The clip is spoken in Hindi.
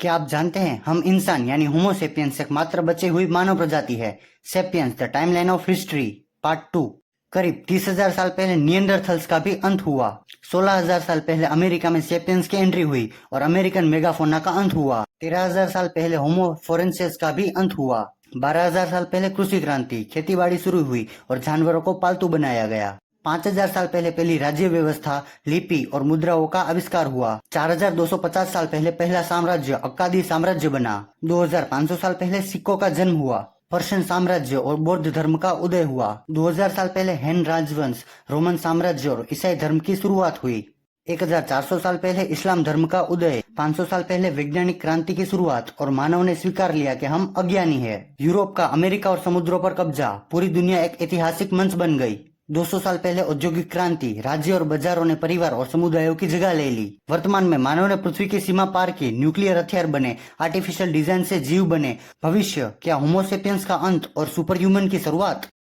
क्या आप जानते हैं हम इंसान यानी होमो सेपियंस एक मात्र बची हुई मानव प्रजाति है। Sapiens the timeline of history part 2। करीब 30,000 साल पहले निएंडरथल्स का भी अंत हुआ। 16,000 साल पहले अमेरिका में सेपियंस की एंट्री हुई और अमेरिकन मेगाफोना का अंत हुआ। 13,000 साल पहले होमो फोरेंसिस का भी अंत हुआ। 12,000 साल पहले कृषि क्रांति, खेतीबाड़ी शुरू हुई और जानवरों को पालतू बनाया गया। 5,000 साल पहले पहली राज्य व्यवस्था, लिपि और मुद्राओं का आविष्कार हुआ। 4,250 साल पहले पहला साम्राज्य अक्कादी साम्राज्य बना। 2,500 साल पहले सिक्कों का जन्म हुआ। पर्शियन साम्राज्य और बौद्ध धर्म का उदय हुआ। 2,000 साल पहले हैन राजवंश, रोमन साम्राज्य और ईसाई धर्म की शुरुआत हुई। 1,400 साल पहले इस्लाम धर्म का उदय। 500 साल पहले वैज्ञानिक क्रांति की शुरुआत और मानव ने स्वीकार लिया कि हम अज्ञानी हैं। यूरोप का अमेरिका और समुद्रों पर कब्जा, पूरी दुनिया एक ऐतिहासिक मंच बन गई। 200 साल पहले औद्योगिक क्रांति, राज्य और बाजारों ने परिवार और समुदायों की जगह ले ली। वर्तमान में मानव ने पृथ्वी की सीमा पार की, न्यूक्लियर हथियार बने, आर्टिफिशियल डिजाइन से जीव बने। भविष्य क्या होमो सेपियंस का अंत और सुपर ह्यूमन की शुरुआत?